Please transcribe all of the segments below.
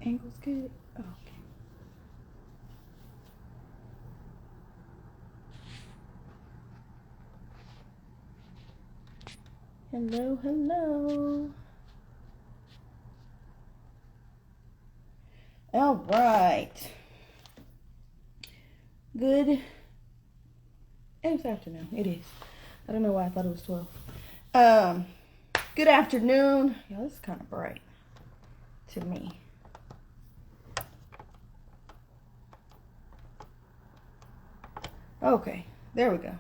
Angle's good. Oh, okay. Hello, hello. All right. Good. It's afternoon. It is. I don't know why I thought it was 12. Um, Good afternoon. Y'all, this is kind of bright to me. Okay, there we go.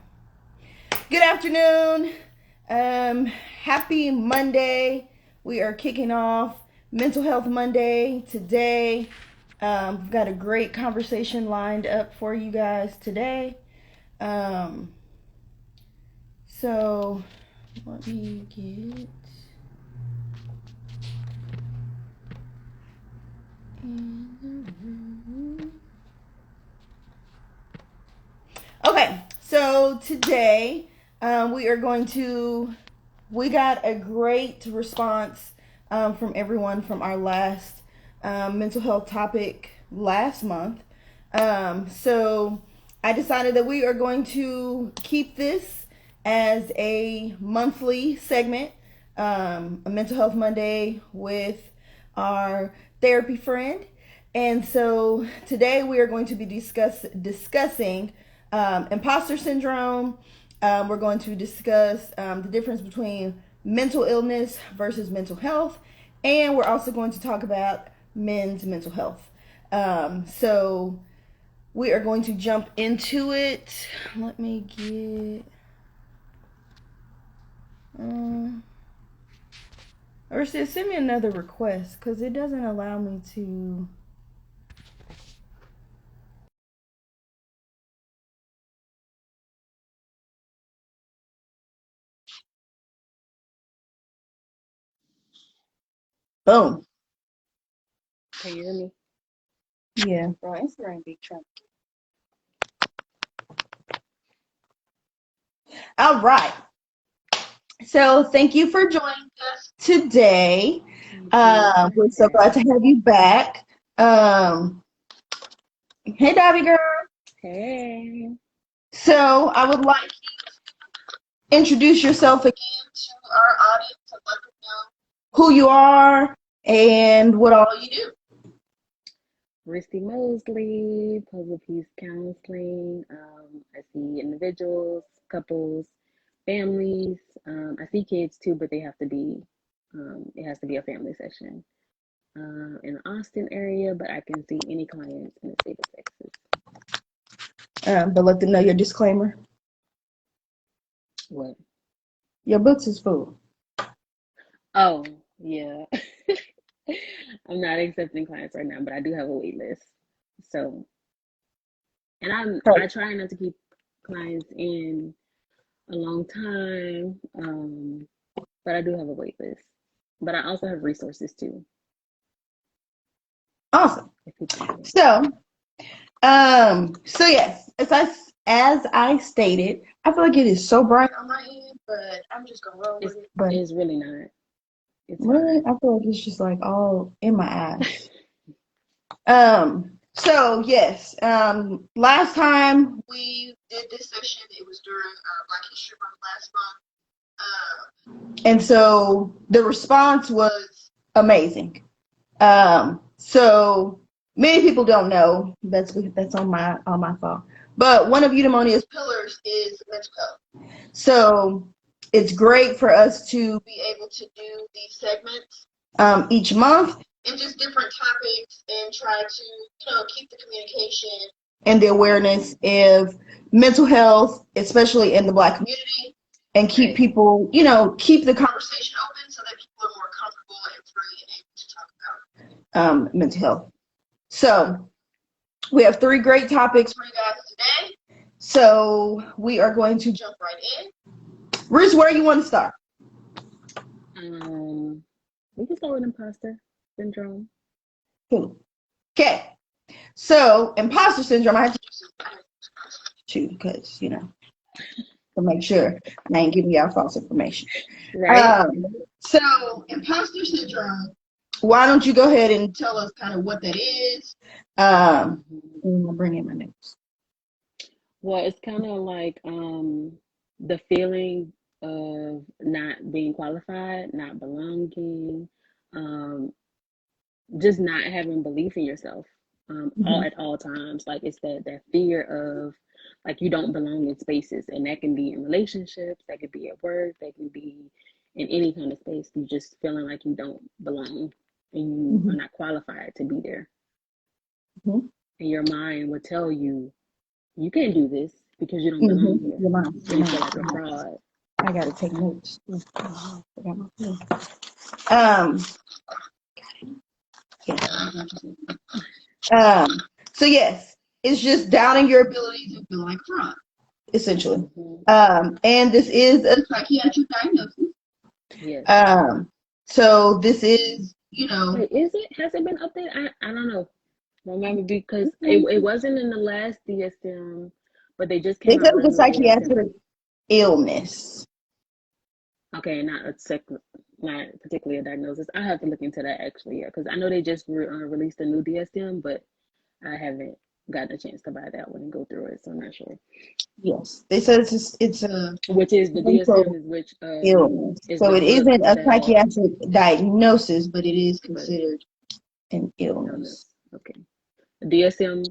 Good afternoon. Happy Monday. We are kicking off Mental Health Monday today. We've got a great conversation lined up for you guys today. So let me get in the room. Okay, so today we got a great response from everyone from our last mental health topic last month. So I decided that we are going to keep this as a monthly segment, a Mental Health Monday with our therapy friend. And so today we are going to be discussing imposter syndrome. We're going to discuss the difference between mental illness versus mental health. And we're also going to talk about men's mental health. So we are going to jump into it. Let me get... or send me another request because it doesn't allow me to... Boom. Can you hear me? Yeah. Bro, Instagram be trying. All right. So thank you for joining us today. We're so glad to have you back. Hey, Dobby girl. Hey. So I would like you to introduce yourself again to our audience and let them know who you are and what all you do. Risty Mosley, Puzzle Piece Counseling. I see individuals, couples, families. I see kids too, but they have to be, it has to be a family session. In the Austin area, but I can see any clients in the state of Texas. But let them know your disclaimer. What? Your books is full. Oh, yeah. I'm not accepting clients right now, but I do have a wait list. So, and I try not to keep clients in a long time, but I do have a wait list. But I also have resources too. Awesome. If people need it. So yes, as I stated, I feel like it is so bright on my end, but I'm just gonna roll with it. But It's really not. It's really, fine. I feel like it's just like all in my eyes. So yes, last time we did this session, it was during Black History Month last month. And so the response was amazing. So many people don't know, that's on my fault. But one of Eudemonia's pillars is mental health. So it's great for us to be able to do these segments each month and just different topics and try to, keep the communication and the awareness of mental health, especially in the Black community, and keep people, keep the conversation open so that people are more comfortable and free and able to talk about mental health. So we have 3 great topics for you guys today. So we are going to jump right in. Riz, where you want to start? We can start with imposter syndrome. Cool. Okay. So imposter syndrome, I have to do because, to make sure I ain't giving y'all false information. Right. So imposter syndrome why don't you go ahead and tell us kind of what that is? I'll bring in my notes. Well, it's kind of like the feeling of not being qualified, not belonging, um, just not having belief in yourself all at all times. Like it's that fear of like you don't belong in spaces, and that can be in relationships, that could be at work, that can be in any kind of space. You just feeling like you don't belong and you are not qualified to be there. And your mind will tell you you can't do this because you don't belong here. So you feel like a fraud. I gotta take notes. So yes, it's just doubting your ability to feel like fraud, essentially. And this is a psychiatric diagnosis. Yes. So this is, you know. Wait, is it? Has it been updated? I don't know. Remember, because it wasn't in the last DSM, but they just came out with a It's a new DSM. psychiatric illness. Okay, not particularly a diagnosis. I have to look into that actually, yeah, because I know they just released a new DSM, but I haven't gotten a chance to buy that one and go through it, so I'm not sure. Yes, they said it's a which is the DSM is which illness. So it isn't a psychiatric diagnosis, but it is considered an illness. Okay, the DSM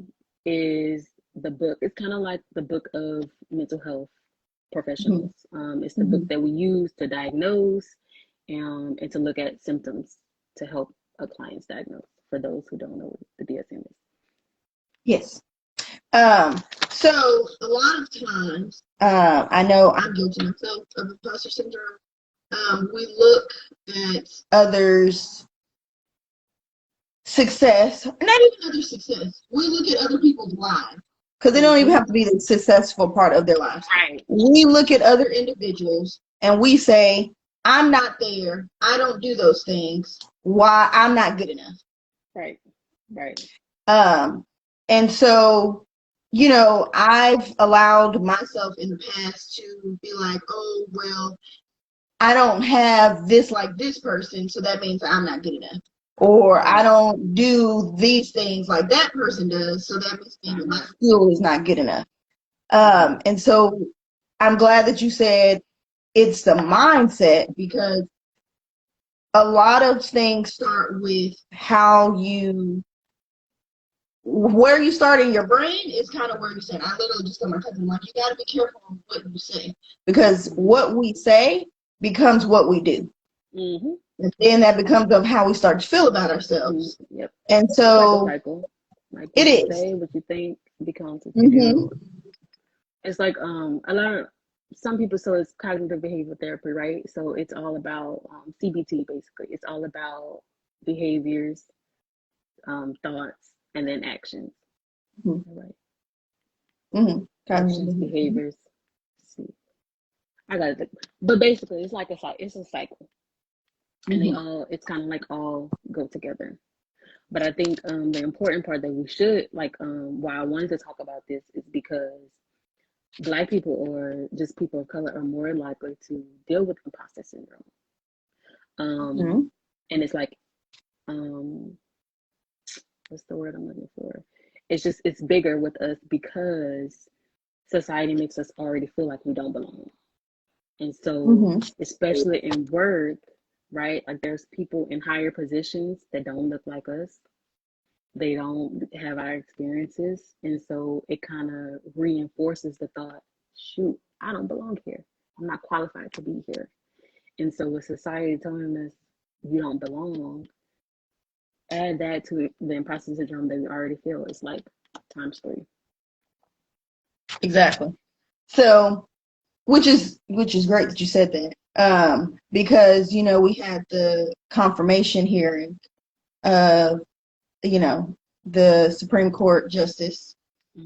is the book. It's kind of like the book of mental health professionals. It's the book that we use to diagnose and to look at symptoms to help a client's diagnose. For those who don't know what the DSM is. Yes. So a lot of times, I know I'm guilty myself of imposter syndrome. We look at others' success, not even other success. We look at other people's lives because they don't even have to be the successful part of their lives. Right. We look at other individuals and we say, I'm not there. I don't do those things. Why? I'm not good enough. Right. And so, you know, I've allowed myself in the past to be like, oh, well, I don't have this like this person, so that means I'm not good enough. Or I don't do these things like that person does, so that means my skill is not good enough. And so I'm glad that you said it's the mindset, because a lot of things start with where you start in your brain is kind of where you say. I literally just told my cousin, like, you got to be careful of what you say, because what we say becomes what we do. And then that becomes of how we start to feel about ourselves. Yep. And so like a cycle. Like it is. Say what you think becomes what you do. It's like some people, so it's cognitive behavioral therapy, right? So it's all about CBT, basically. It's all about behaviors, thoughts, and then actions. Right. Actions, behaviors. See, I got it. But basically, it's like it's a cycle, and it's kind of like all go together. But I think the important part that we should why I wanted to talk about this is because Black people or just people of color are more likely to deal with imposter syndrome. And it's like, what's the word I'm looking for? It's bigger with us because society makes us already feel like we don't belong. And so, especially in work, right? Like there's people in higher positions that don't look like us. They don't have our experiences. And so it kind of reinforces the thought, shoot, I don't belong here. I'm not qualified to be here. And so with society telling us you don't belong, add that to the imposter syndrome that we already feel. It's like times 3. Exactly. So, which is great that you said that. Because, you know, we had the confirmation hearing of, you know, the Supreme Court justice.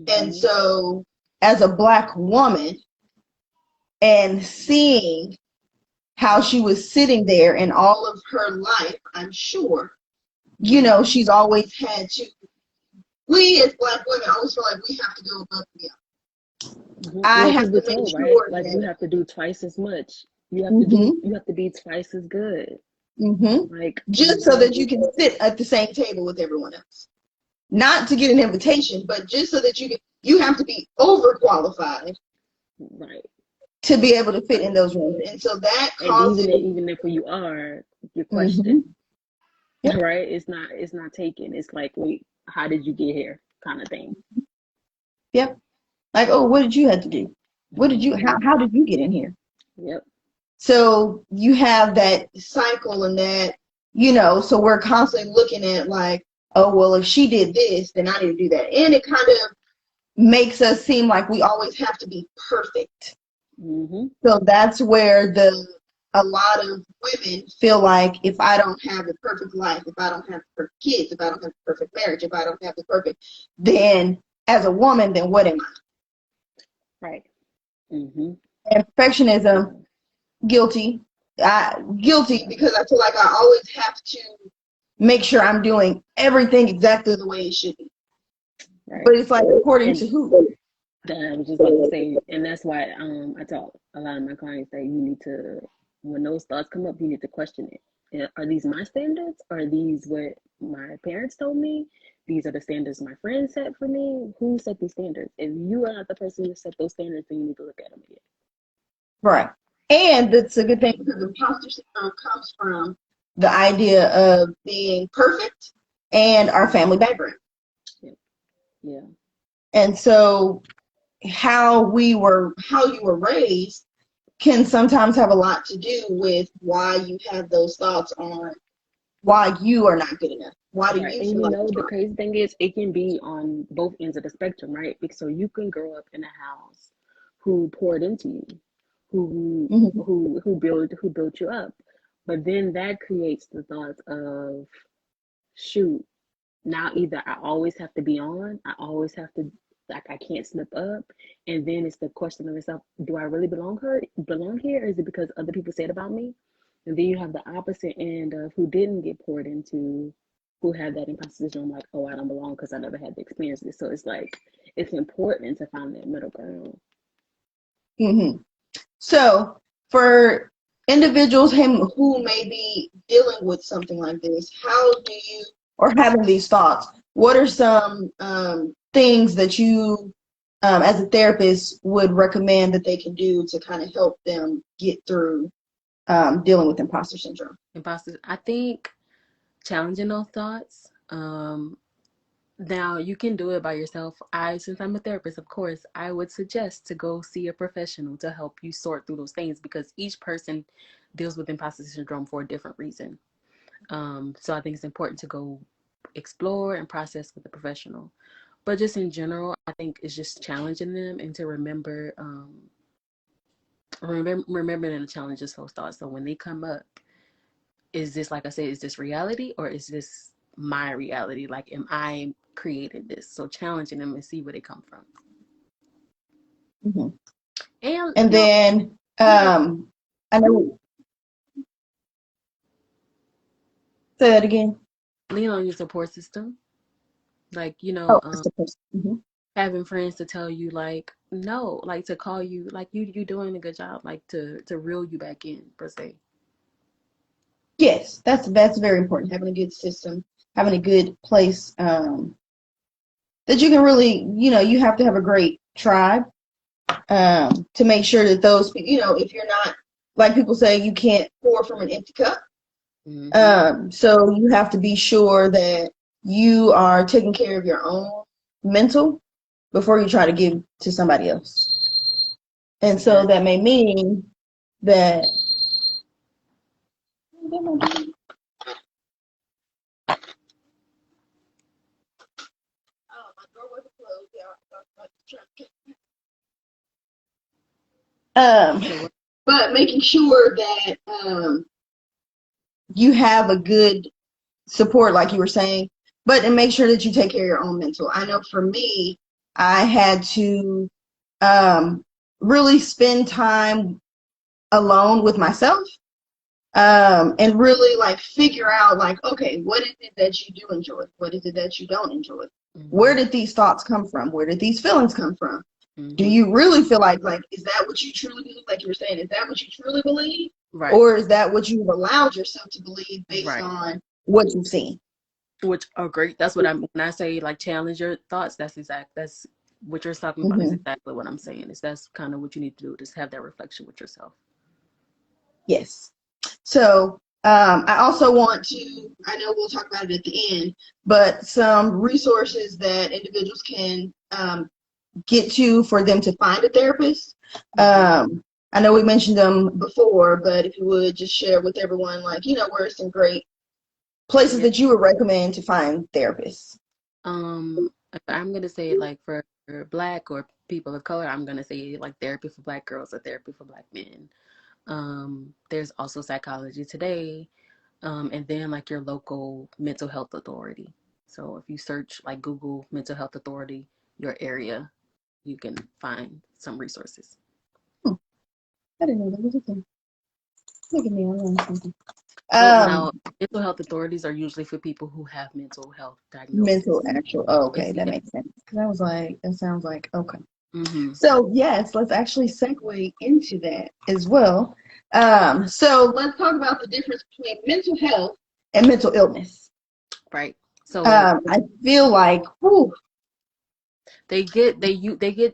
And so as a Black woman, and seeing how she was sitting there in all of her life, I'm sure, you know, she's always had to, we as Black women always feel like we have to go above and beyond. I have to make sure, right? Like you have to do twice as much. You have to be twice as good. Like, just so that you can sit at the same table with everyone else. Not to get an invitation, but just so that you have to be overqualified, right, to be able to fit in those rooms. And so that and causes, even if you are, you're mm-hmm. questioned, Yep. right? It's not taken. It's like, wait, how did you get here, kind of thing. Yep. Like, oh, what did you have to do? What did you, Mm-hmm. how did you get in here? Yep. So you have that cycle and that, so we're constantly looking at like, oh, well, if she did this, then I need to do that. And it kind of makes us seem like we always have to be perfect. Mm-hmm. So that's where a lot of women feel like, if I don't have the perfect life, if I don't have the perfect kids, if I don't have the perfect marriage, if I don't have the perfect, then as a woman, then what am I? Right. Mm-hmm. And perfectionism, guilty. Guilty because I feel like I always have to make sure I'm doing everything exactly the way it should be. Right. But it's like, according And to who? I was just about to say, and that's why I tell a lot of my clients that you need to, when those thoughts come up, you need to question it. Are these my standards? Are these what my parents told me? These are the standards my friends set for me. Who set these standards? If you are not the person who set those standards, then you need to look at them again. Right. And that's a good thing because imposter syndrome comes from the idea of being perfect and our family background. Yeah. Yeah. And so how you were raised can sometimes have a lot to do with why you have those thoughts on why you are not good enough. Why do Right. you And feel you like know, it's the wrong? crazy thing is it can be on both ends of the spectrum, right? Because so you can grow up in a house who poured into you, Mm-hmm. who built you up. But then that creates the thoughts of, shoot, now either I always have to be on, I always have to, like, I can't slip up. And then it's the question of yourself, do I really belong here? Or is it because other people said about me? And then you have the opposite end of who didn't get poured into, who had that imposter syndrome, like, oh, I don't belong because I never had the experiences. So it's like, it's important to find that middle ground. Mm-hmm. So for individuals who may be dealing with something like this, or having these thoughts, what are some things that you, as a therapist, would recommend that they can do to kind of help them get through dealing with imposter syndrome? Imposter, I think challenging those thoughts. Now you can do it by yourself. Since I'm a therapist, of course, I would suggest to go see a professional to help you sort through those things because each person deals with imposter syndrome for a different reason. So I think it's important to go explore and process with a professional. But just in general, I think it's just challenging them and to remembering the challenges those thoughts. So when they come up, is this, like I said, is this reality or is this my reality? Like, am I created this? So challenging them and see where they come from. Mm-hmm. And And then I know. Say that again. lean on your support system. Like, Oh, that's the person. Mm-hmm. having friends to tell you, like, no, like to call you, like, you doing a good job, like to reel you back in, per se. Yes, that's very important. Having a good system, having a good place that you can really, you have to have a great tribe to make sure that those, if you're not, like people say, you can't pour from an empty cup. So you have to be sure that you are taking care of your own mental before you try to give to somebody else. And so that may mean that. But making sure that you have a good support, like you were saying, and make sure that you take care of your own mental. I know for me, I had to really spend time alone with myself and really like figure out like, okay, what is it that you do enjoy? What is it that you don't enjoy? Where did these thoughts come from? Where did these feelings come from? Do you really feel like is that what you truly do? Like you were saying, is that what you truly believe? Right. Or is that what you've allowed yourself to believe based Right. on what you've seen? Which are great. That's what I'm when I say like challenge your thoughts. That's what you're talking about is Mm-hmm. exactly what I'm saying. Is that's kind of what you need to do. Just have that reflection with yourself. Yes. So I also want to, I know we'll talk about it at the end, but some resources that individuals can get to for them to find a therapist. I know we mentioned them before, but if you would just share with everyone, like, where are some great places Yeah. that you would recommend to find therapists? If I'm gonna say like for Black or people of color, I'm gonna say like therapy for Black girls or therapy for Black men. There's also Psychology Today, and then like your local mental health authority. So if you search like Google mental health authority, your area, you can find some resources. I didn't know that was a thing. Look at me, I learned something. Well, now mental health authorities are usually for people who have mental health Mental diagnosis. actual. Oh, okay, It's that yeah. makes sense. Because I was like, that sounds like okay. Mm-hmm. So yes, let's actually segue into that as well. So let's talk about the difference between mental health and mental illness. Right. So I feel like, whew, they get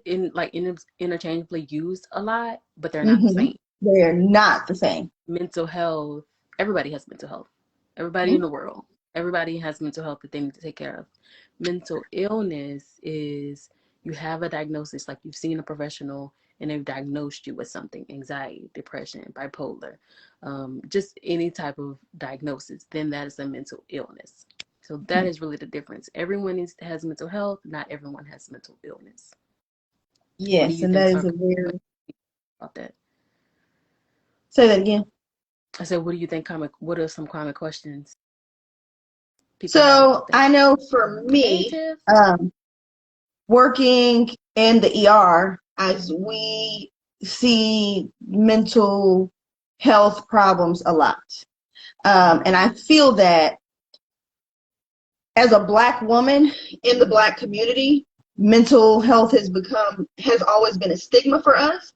in like interchangeably used a lot, but they're not the same. they're not the same. Mental health, everybody has mental health. Everybody in Mhm. the world. Everybody has mental health that they need to take care of. Mental illness is you have a diagnosis, like you've seen a professional and they've diagnosed you with something, anxiety, depression, bipolar, just any type of diagnosis, then that is a mental illness. So that is really the difference. Everyone has mental health, not everyone has mental illness. What do Yes, you and think that is a what very. about that? Say that again. I said, what do you think what are some common questions people have So about that? I know for Hey, me, Tiff. working in the ER, as we see mental health problems a lot. And I feel that as a Black woman in the Black community, mental health has always been a stigma for us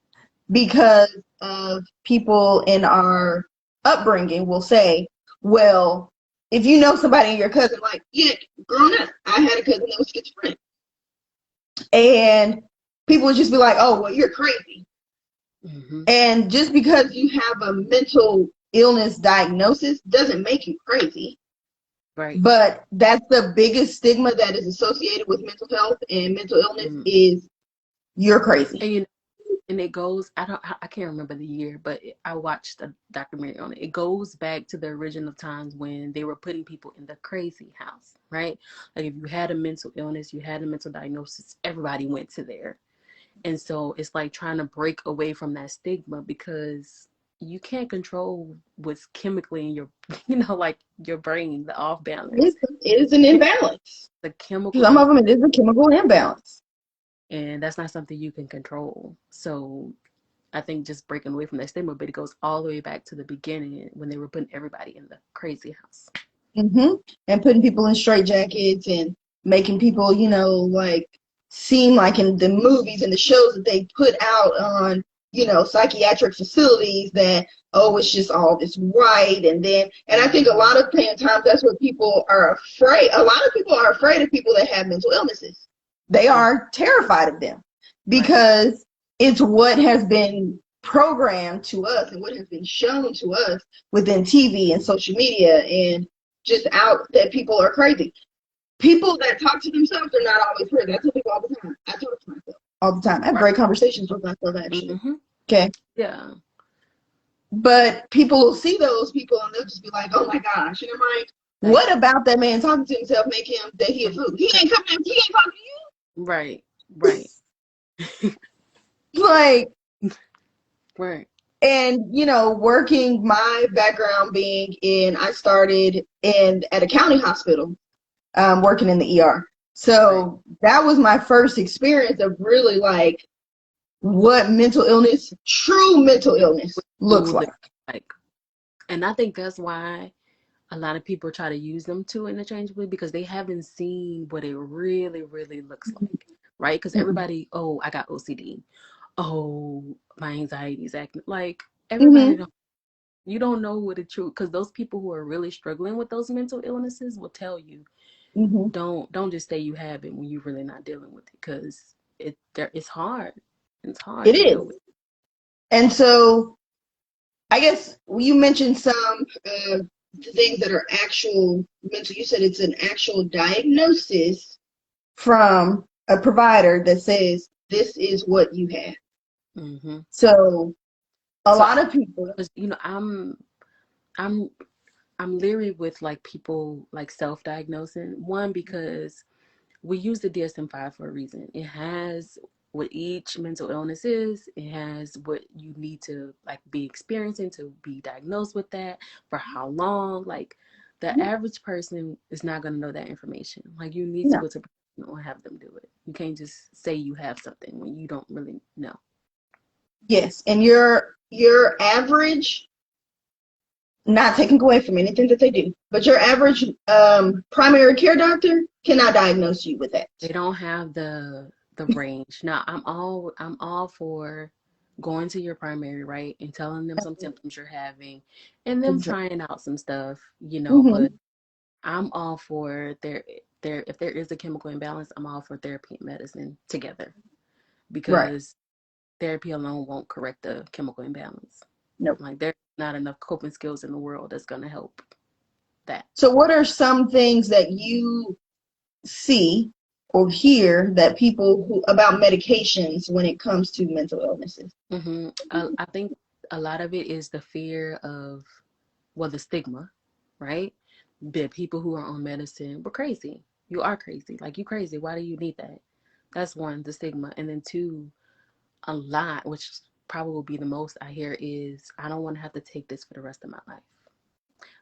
because of people in our upbringing will say, well, if you know somebody in your cousin, like, yeah, growing up, I had a cousin that was schizophrenic. And people would just be like, oh, well, you're crazy. Mm-hmm. And just because you have a mental illness diagnosis doesn't make you crazy. Right. But that's the biggest stigma that is associated with mental health and mental illness Mm. is you're crazy. And and it goes. I can't remember the year, but I watched a documentary on it. It goes back to the original times when they were putting people in the crazy house, right? Like if you had a mental illness, you had a mental diagnosis, everybody went to there. And so it's like trying to break away from that stigma because you can't control what's chemically in your, like your brain, the off balance. It is an imbalance. The chemical Some of them, it imbalance. is a chemical imbalance. And that's not something you can control. So I think just breaking away from that stigma, but it goes all the way back to the beginning when they were putting everybody in the crazy house. And putting people in straitjackets and making people, like seem like in the movies and the shows that they put out on, psychiatric facilities that, oh, it's just all this white. And I think a lot of times that's what people are afraid. A lot of people are afraid of people that have mental illnesses. They are terrified of them because it's what has been programmed to us and what has been shown to us within TV and social media and just out that people are crazy. People that talk to themselves are not always crazy. I tell people all the time. I talk to myself all the time. I have great conversations with myself, actually. Okay. Yeah. But people will see those people and they'll just be like, oh my gosh. And I'm like, what about that man talking to himself make him that he a fool? He ain't coming, he ain't talking to you. Right. Right. Like, right. And, working my background I started at a county hospital, working in the ER. So that was my first experience of really like what true mental illness looks like. And I think that's why a lot of people try to use them too interchangeably because they haven't seen what it really, really looks like. Right? Because everybody, oh, I got OCD. Oh, my anxiety is acting like everybody don't. You don't know what the truth, because those people who are really struggling with those mental illnesses will tell you, Mm-hmm. don't just say you have it when you're really not dealing with it, because it's hard. It's hard It to deal is. with. And so I guess you mentioned some things that are actual mental. You said it's an actual diagnosis from a provider that says this is what you have. Mm-hmm. So a So lot of people. I'm I'm leery with like people like self-diagnosing. One, because we use the DSM-5 for a reason. It has what each mental illness is. It has what you need to like be experiencing to be diagnosed with that, for how long. Like the average person is not going to know that information. Like you need to No. go to a professional and have them do it. You can't just say you have something when you don't really know. Yes, and your average, not taking away from anything that they do, but your average primary care doctor cannot diagnose you with that. They don't have the range. Now, I'm all for going to your primary, right, and telling them some symptoms you're having, and them Exactly. trying out some stuff, but Mm-hmm. I'm all for there if there is a chemical imbalance, I'm all for therapy and medicine together, Right. because therapy alone won't correct the chemical imbalance. Nope. Like there's not enough coping skills in the world that's gonna help that. So what are some things that you see or hear that people who about medications when it comes to mental illnesses? I think a lot of it is the fear of, well, the stigma, right? The people who are on medicine, we're crazy. You are crazy. Like, you crazy. Why do you need that? That's one, the stigma. And then two, a lot, which probably will be the most I hear, is I don't want to have to take this for the rest of my life.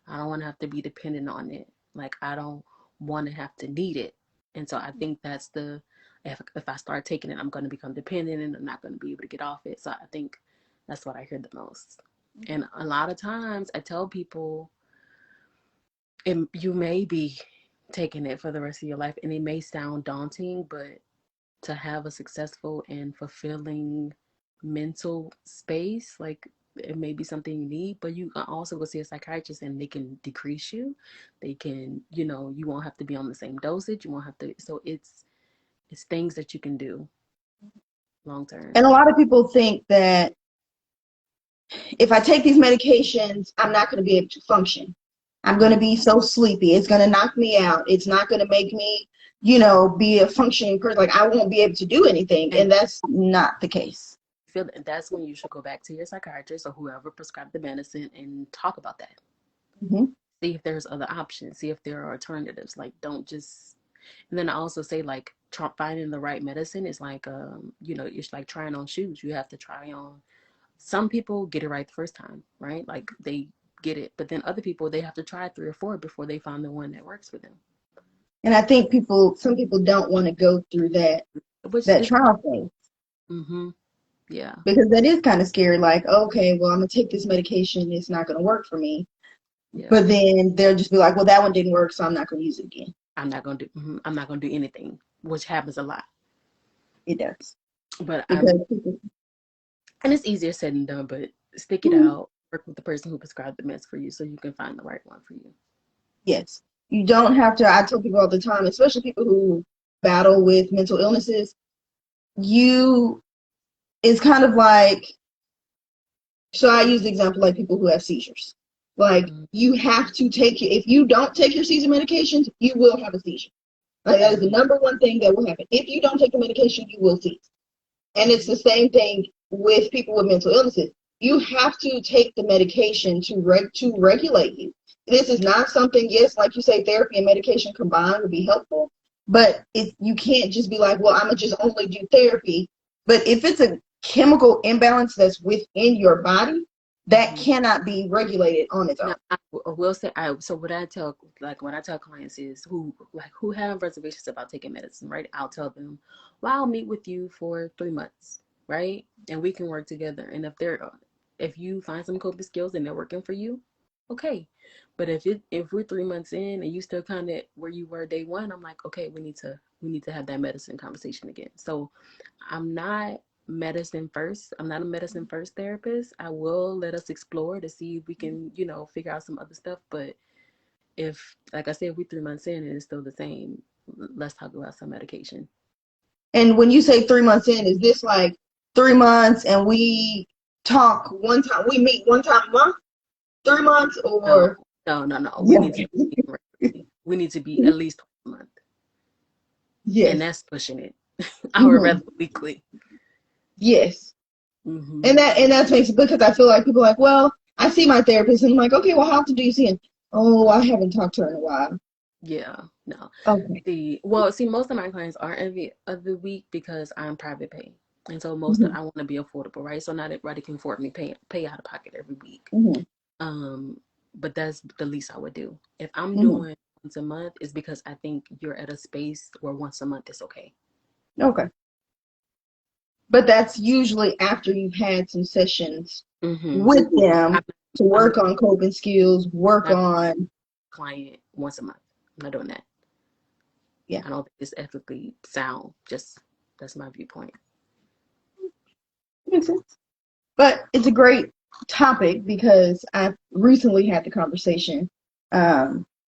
I don't want to have to be dependent on it. Like, I don't want to have to need it. And so I think that's if I start taking it, I'm going to become dependent and I'm not going to be able to get off it. So I think that's what I hear the most. And a lot of times I tell people, you may be taking it for the rest of your life, and it may sound daunting, but to have a successful and fulfilling mental space, like, it may be something you need, but you can also go see a psychiatrist and they can decrease you. They can, you won't have to be on the same dosage. You won't have to. So it's things that you can do long term. And a lot of people think that if I take these medications, I'm not going to be able to function. I'm going to be so sleepy. It's going to knock me out. It's not going to make me, be a functioning person. Like I won't be able to do anything. And And that's not the case. feel that that's when you should go back to your psychiatrist or whoever prescribed the medicine and talk about that. Mm-hmm. See if there's other options. See if there are alternatives. Like, don't just. And then I also say, like, finding the right medicine is like, it's like trying on shoes. You have to try on. Some people get it right the first time, right? Like they get it, but then other people, they have to try 3 or 4 before they find the one that works for them. And I think some people don't want to go through Which that is, trial phase yeah, because that is kind of scary. Like, okay, well, I'm going to take this medication. It's not going to work for me. yeah. But then they'll just be like, well, that one didn't work, so I'm not going to use it again. I'm not gonna do anything, which happens a lot. It does. But Because people, and it's easier said than done. But stick it mhm, out. Work with the person who prescribed the meds for you, so you can find the right one for you. yes, you don't have to. I tell people all the time, especially people who battle with mental illnesses, you, it's kind of like, so I use the example like people who have seizures. Like, Mm-hmm. you have to take it. If you don't take your seizure medications, you will have a seizure. Like, that is the number one thing that will happen. If you don't take the medication, you will seize. And it's the same thing with people with mental illnesses. You have to take the medication to regulate you. This is not something, yes, like you say, therapy and medication combined would be helpful, but you can't just be like, well, I'm going to just only do therapy. But if it's a chemical imbalance that's within your body, that Mm-hmm. cannot be regulated on its Now, own. I will say, so what I tell clients is who have reservations about taking medicine, right? I'll tell them, well, I'll meet with you for 3 months, right? And we can work together. And if you find some coping skills and they're working for you, okay. But if we're 3 months in and you still kind of where you were day one, I'm like, okay, we need to have that medicine conversation again. So I'm not. medicine first. I'm not a medicine first therapist. I will let us explore to see if we can, figure out some other stuff. But if, like I said, if we 3 months in and it's still the same, let's talk about some medication. And when you say 3 months in, is this like 3 months and we talk one time, we meet one time a month, 3 months, No, or? no. Yeah. We need to be at least a month. Yes. And that's pushing it. I would rather weekly. Yes. Mm-hmm. And that makes it, because I feel like people are like, well, I see my therapist, and I'm like, okay, well, how often do you see him? Oh, I haven't talked to her in a while. Yeah, no. Okay. Most of my clients are every other week because I'm private pay. And so I want to be affordable, right? So not everybody can afford me pay out of pocket every week. But that's the least I would do. If I'm doing once a month, it's because I think you're at a space where once a month is okay. Okay. But that's usually after you've had some sessions with them to work on coping skills, work on client once a month. I'm not doing that. Yeah. I don't think it's ethically sound. Just that's my viewpoint. Makes sense. But it's a great topic because I recently had the conversation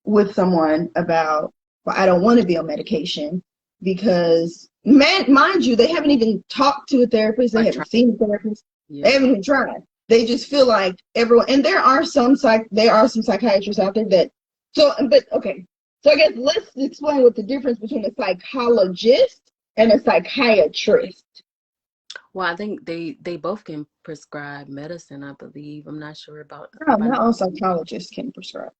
with someone about, well, I don't want to be on medication because, mind you, they haven't even talked to a therapist. They haven't seen a therapist. Yeah. They haven't even tried. They just feel like everyone, and there are some psychiatrists out there that, okay. So I guess let's explain what the difference between a psychologist and a psychiatrist. Well, I think they both can prescribe medicine, I believe. I'm not sure about. No, not all psychologists can prescribe.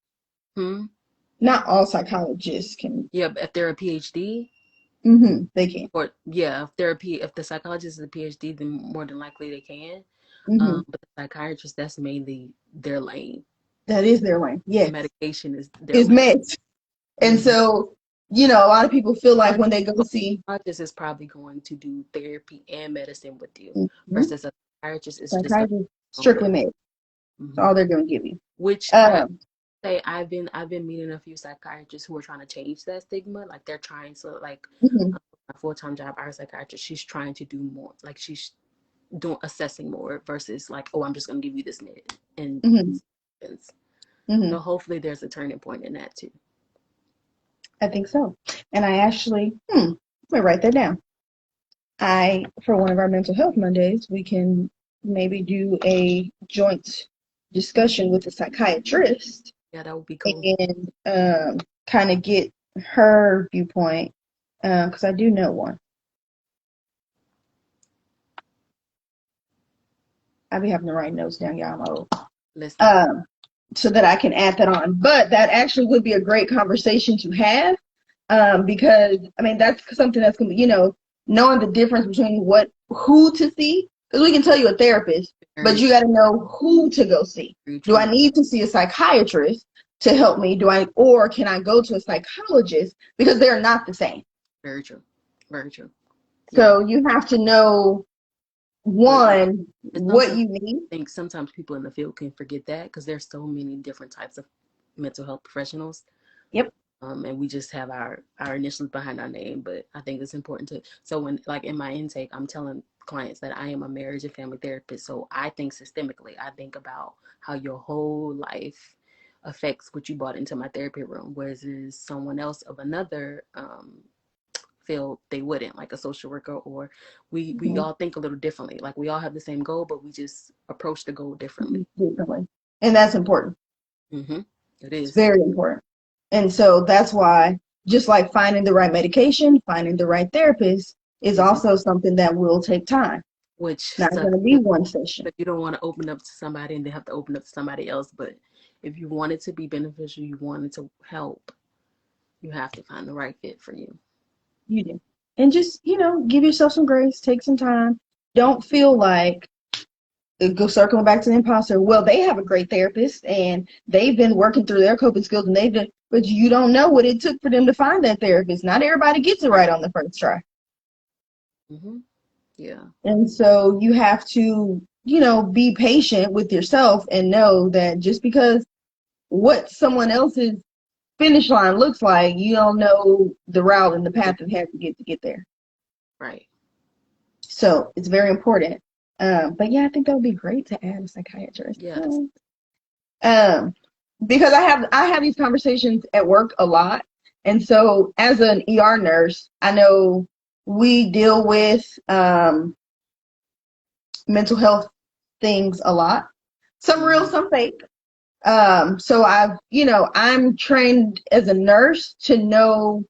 Not all psychologists can. Yeah, but if they're a PhD, they can. Or yeah, if the psychologist is a PhD, then more than likely they can. But the psychiatrist, that's mainly their lane. That is their lane. Yes. Medication is their lane. Meds. And so, a lot of people feel like when they go see. Psychologist is probably going to do therapy and medicine with you, versus a psychiatrist is just strictly meds. That's all they're going to give you. Which I say I've been meeting a few psychiatrists who are trying to change that stigma. Like they're trying to my full-time job, our psychiatrist, she's trying to do more. Like she's assessing more versus like, oh, I'm just going to give you this med. And so hopefully there's a turning point in that too. I think so. And I actually, let me write that down. For one of our mental health Mondays, we can maybe do a joint discussion with a psychiatrist. Yeah, that would be cool. And kind of get her viewpoint, because I do know one. I be having to write notes down, y'all. I'm old. So that I can add that on. But that actually would be a great conversation to have, because that's something that's gonna be, knowing the difference between who to see. Because we can tell you a therapist, but you got to know who to go see. Do I need to see a psychiatrist to help me? Or can I go to a psychologist? Because they're not the same. Very true. Very true. So you have to know what you need. I think sometimes people in the field can forget that because there's so many different types of mental health professionals. Yep. And we just have our initials behind our name, but I think it's important to. So when, like in my intake, I'm telling clients that I am a marriage and family therapist. So I think systemically. I think about how your whole life affects what you brought into my therapy room, whereas someone else of another field, they wouldn't, like a social worker, or we all think a little differently. Like we all have the same goal, but we just approach the goal differently. And that's important. It is. It's very important. And so that's why, just like finding the right medication, finding the right therapist is also something that will take time. Which not going to be one session. But you don't want to open up to somebody and they have to open up to somebody else. But if you want it to be beneficial, you want it to help, you have to find the right fit for you. You do. And just, give yourself some grace, take some time. Don't feel like, go circling back to the imposter. Well, they have a great therapist and they've been working through their coping skills and but you don't know what it took for them to find that therapist. Not everybody gets it right on the first try. Yeah. And so you have to, be patient with yourself and know that just because what someone else's finish line looks like, you don't know the route and the path it has to get there. Right. So it's very important. But yeah, I think that would be great to add a psychiatrist. Yes. Um, because I have these conversations at work a lot, and so as an ER nurse, I know we deal with mental health things a lot. Some real, some fake. So I'm trained as a nurse to know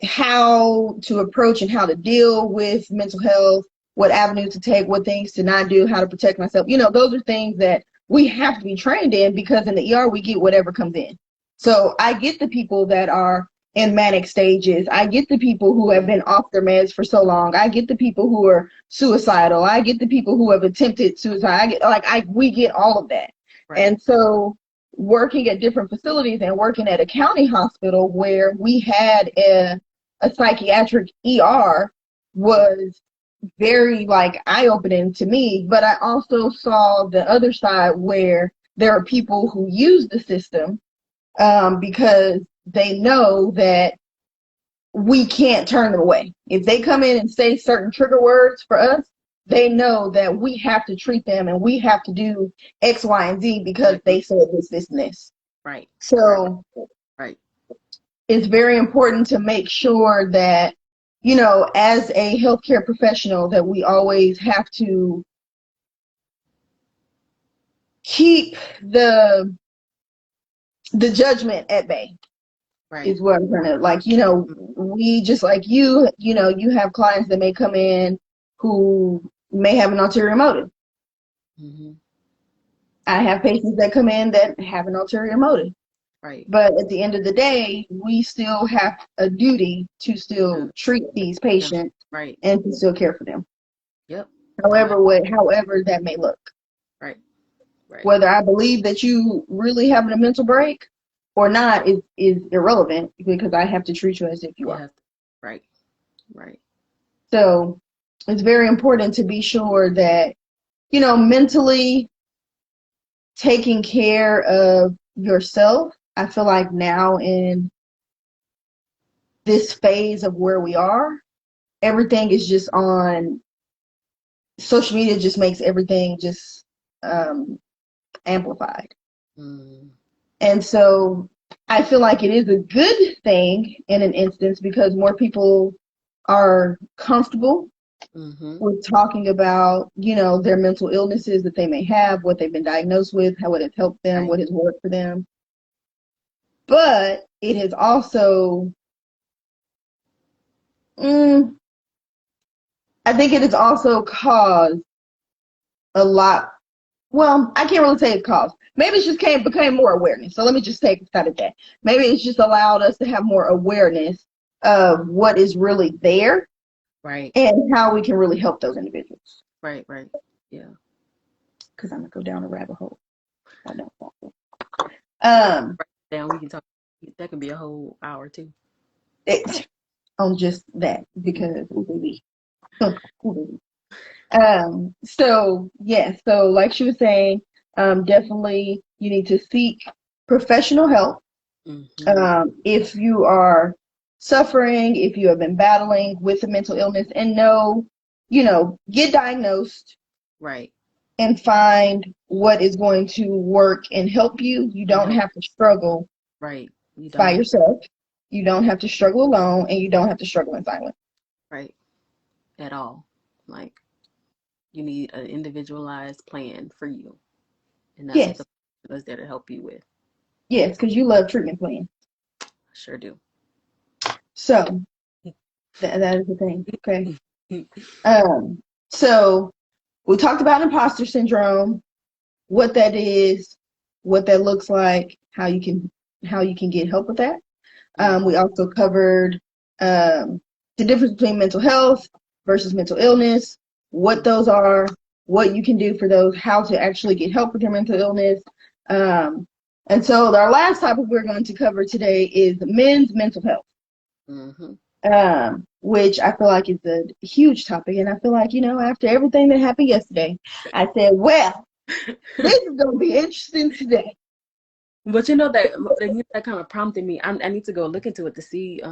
how to approach and how to deal with mental health, what avenues to take, what things to not do, how to protect myself. Those are things that we have to be trained in, because in the ER we get whatever comes in. So I get the people that are in manic stages. I get the people who have been off their meds for so long. I get the people who are suicidal. I get the people who have attempted suicide. We get all of that. Right. And so working at different facilities and working at a county hospital where we had a psychiatric ER was very eye-opening to me. But I also saw the other side where there are people who use the system because they know that we can't turn them away. If they come in and say certain trigger words for us, they know that we have to treat them and we have to do X, Y, and Z because they said this, and this. Right. So right. It's very important to make sure that, as a healthcare professional, that we always have to keep the judgment at bay. Right. Is what I'm trying to, we just like you have clients that may come in who may have an ulterior motive. Mm-hmm. I have patients that come in that have an ulterior motive. Right. But at the end of the day, we still have a duty to still treat these patients, right, and to still care for them. Yep. However that may look. Right. Right. Whether I believe that you really having a mental break or not is irrelevant, because I have to treat you as if you are. Right. Right. So it's very important to be sure that, mentally taking care of yourself. I feel like now in this phase of where we are, everything is just on social media, just makes everything just amplified. Mm. And so I feel like it is a good thing in an instance, because more people are comfortable with talking about, their mental illnesses that they may have, what they've been diagnosed with, how it has helped them, right, what has worked for them. But it has also, I think it has also caused a lot. Well, I can't really say it's caused. Maybe it just became more awareness. So let me just take a cut at that. Maybe it's just allowed us to have more awareness of what is really there, right, and how we can really help those individuals. Right, right, yeah. Because I'm gonna go down a rabbit hole. I don't want to. Down, we can talk. That could be a whole hour too. On just that, because so yeah, so like she was saying, definitely you need to seek professional help. Mm-hmm. If you are suffering, if you have been battling with a mental illness, and get diagnosed, right, and find what is going to work and help you. You don't have to struggle, right, by yourself. You don't have to struggle alone, and you don't have to struggle in silence. Right. At all. Like, you need an individualized plan for you. And that's what the plan is there to help you with. Yes, because you love treatment plans. I sure do. So, that is the thing. Okay. So, we talked about imposter syndrome, what that is, what that looks like, how you can get help with that. We also covered the difference between mental health versus mental illness, what those are, what you can do for those, how to actually get help with your mental illness. And so our last topic we're going to cover today is men's mental health, which I feel like is a huge topic. And I feel like, after everything that happened yesterday, I said, well, this is going to be interesting today. But that kind of prompted me. I need to go look into it to see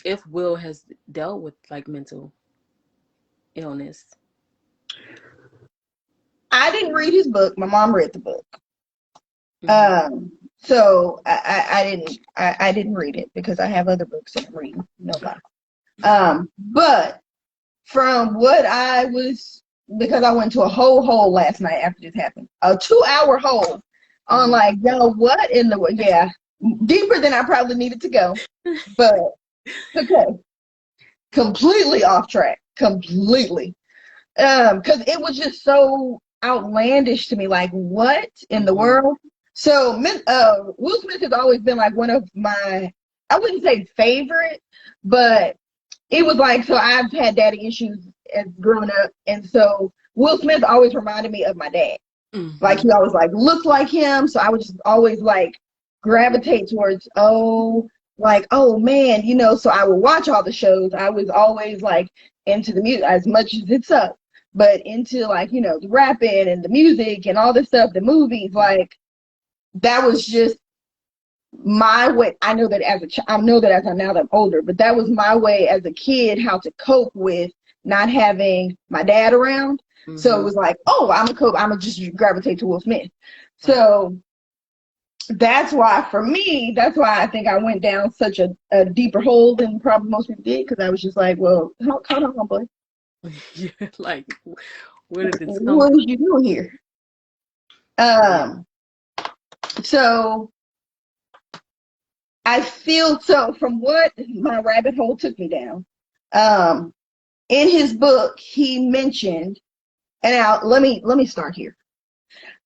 if Will has dealt with mental illness? I didn't read his book. My mom read the book. Mm-hmm. So I didn't read it because I have other books that I'm reading. No lie. But from what I was, because I went to a whole hole last night after this happened, a 2-hour hole on Mm-hmm. like, yo, what in the, yeah, deeper than I probably needed to go, but okay, completely off track, completely. Because it was just so outlandish to me, like, what in the Mm-hmm. world? So, Will Smith has always been like one of my, I wouldn't say favorite, but it was like, so I've had daddy issues as growing up, and so Will Smith always reminded me of my dad. Like Mm-hmm. he always like looked like him, so I would just always like gravitate towards, oh, like, oh man, so I would watch all the shows. I was always like into the music as much as it's up, but into like, the rapping and the music and all this stuff, the movies, like that was just my way. I know that I know that as now that I'm older, but that was my way as a kid how to cope with not having my dad around. So it Mm-hmm. was like, oh, I'm gonna just gravitate to Will Smith. Right. So that's why I think I went down such a deeper hole than probably most people did, because I was just like, well, hold on, boy, Yeah, like, where did this come what from? was you doing here? Yeah. Um, so I feel, so from what my rabbit hole took me down, um, in his book, he mentioned, and now let me start here.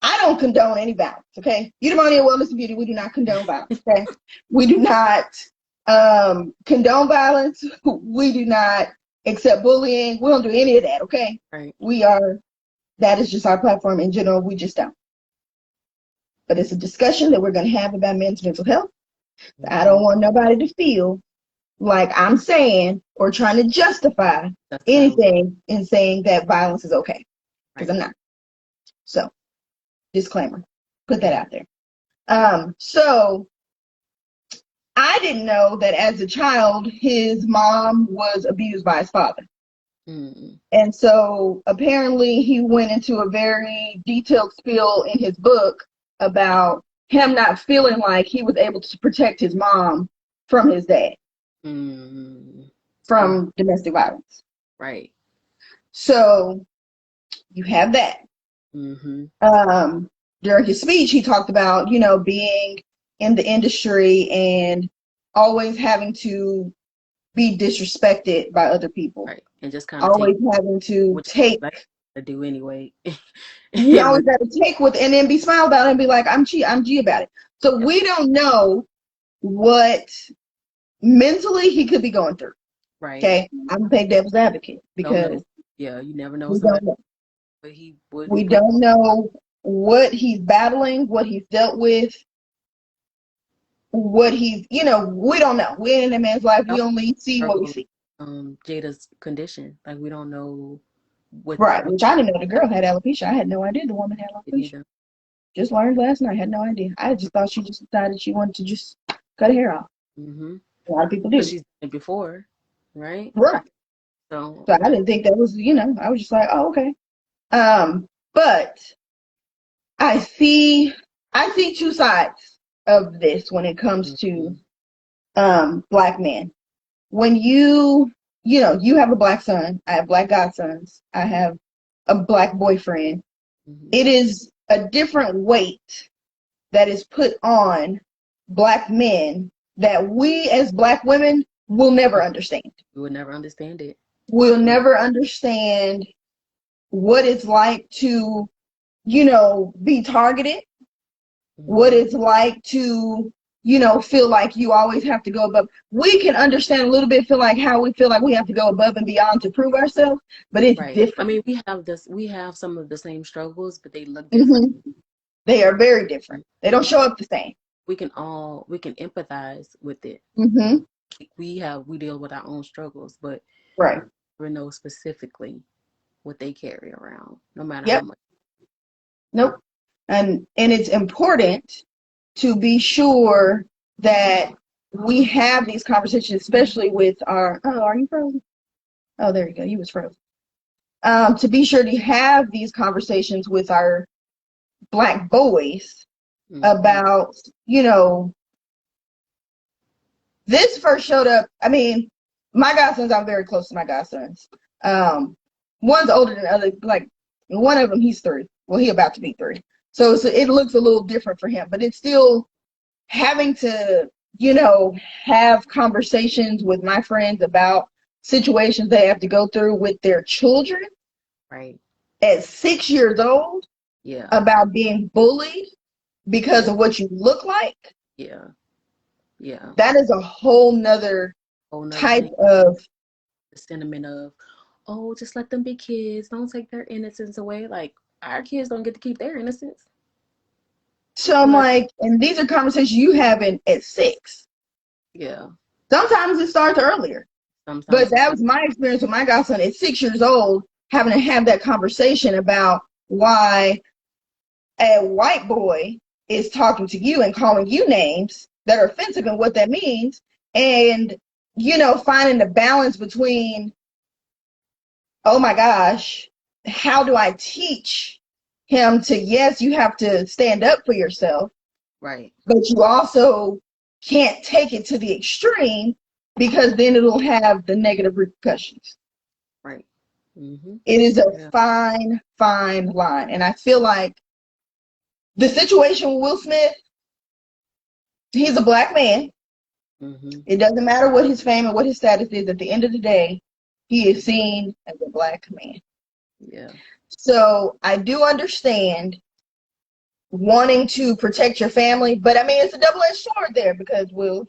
I don't condone any violence, okay? Eudaimonia, Wellness and Beauty, we do not condone violence, okay? We do not condone violence. We do not accept bullying. We don't do any of that, okay? Right. That is just our platform in general. We just don't. But it's a discussion that we're going to have about men's mental health. I Mm-hmm. don't want nobody to feel like I'm saying or trying to justify That's fine. anything in saying that violence is okay, because Right. I'm not. So, disclaimer, put that out there. So I didn't know that as a child, his mom was abused by his father. Mm-hmm. And so apparently he went into a very detailed spiel in his book about him not feeling like he was able to protect his mom from his dad, Mm-hmm. Oh, from domestic violence. right. So you have that. Mm-hmm. During his speech, he talked about, being in the industry and always having to be disrespected by other people, Right. And just kind of take always having to what take. you like to do anyway. He And always got to take with, and then be smiled about it and be like, I'm G about it. So yep. we don't know what mentally he could be going through. Right. Okay, I'm a big devil's advocate Don't because know. Yeah, you never know we somebody don't know. what he We went. don't know what he's battling, what he's dealt with, what he's, we don't know. We're in a man's life. We only see what we Struggle, see. Jada's condition. Like we don't know Right, what which I didn't know the girl had alopecia. I had no idea the woman had it alopecia. either. Just learned last night. Had no idea. I just thought she just decided she wanted to just cut her hair off. Mm-hmm. A lot of people But do. she's done it before, right? Right. So So I didn't think that was, I was just like, oh, okay. But I see I see two sides of this when it comes mm-hmm. to black men. When you have a black son, I have black godsons, I have a black boyfriend. Mm-hmm. It is a different weight that is put on black men that we as black women will never understand. We would never understand it. We'll never understand what it's like to, be targeted, what Mm-hmm. it's like to, feel like you always have to go above. We can understand a little bit, feel like how we feel like we have to go above and beyond to prove ourselves, but it's Right. I different. mean, we have some of the same struggles, but they look different. Hmm. They are very different. They don't show up the same. We can empathize with it. Hmm. We deal with our own struggles, but Right. we know specifically what they carry around, no matter how Yep. much. Nope. And it's important to be sure that we have these conversations, especially with our. Oh, are you frozen? Oh, there you go. You was frozen. to be sure to have these conversations with our Black boys about, this first showed up. I mean, my godsons, I'm very close to my godsons. One's older than the other. Like, one of them, he's 3. Well, he about to be 3. So it looks a little different for him, but it's still having to, have conversations with my friends about situations they have to go through with their children. Right. At 6 years old. Yeah. About being bullied because of what you look like. Yeah. Yeah. That is a whole nother type of the sentiment of, oh, just let them be kids. Don't take their innocence away. Like, our kids don't get to keep their innocence. So I'm like, and these are conversations you having at 6. Yeah. Sometimes it starts earlier. But that was my experience with my godson at 6 years old, having to have that conversation about why a white boy is talking to you and calling you names that are offensive and what that means. And, finding the balance between, oh my gosh, how do I teach him to, yes, you have to stand up for yourself. Right. But you also can't take it to the extreme because then it'll have the negative repercussions. Right. Mm-hmm. It is a fine, fine line. And I feel like the situation with Will Smith, he's a Black man. Mm-hmm. It doesn't matter what his fame and what his status is. At the end of the day, he is seen as a Black man. Yeah. So I do understand wanting to protect your family, but I mean, it's a double-edged sword there because, Will,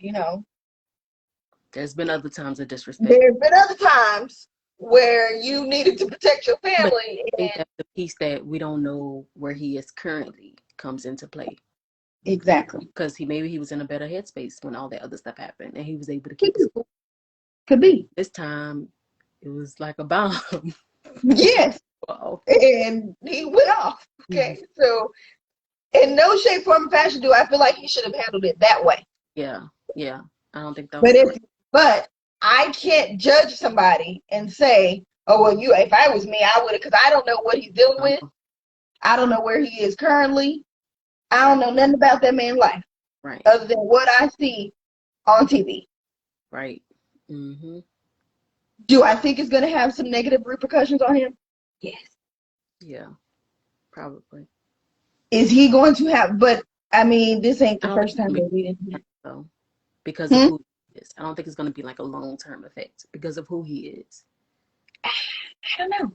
there's been other times of disrespect. There's been other times where you needed to protect your family. But I think that the piece that we don't know where he is currently comes into play. Exactly. Because maybe he was in a better headspace when all that other stuff happened, and he was able to keep his cool. Could be. This time, it was like a bomb. Yes. Wow. And he went off. Okay. So, in no shape, form, or fashion do I feel like he should have handled it that way. Yeah. Yeah. I don't think that was But I can't judge somebody and say, oh, well, if I was me, I would have, because I don't know what he's dealing with. I don't know where he is currently. I don't know nothing about that man's life. Right. Other than what I see on TV. Right. Mm-hmm. Do I think it's going to have some negative repercussions on him? Yes. Yeah. Probably. Is he going to have, but I mean, this ain't the first time that we didn't. So, because of who he is. I don't think it's going to be like a long-term effect because of who he is. I don't know.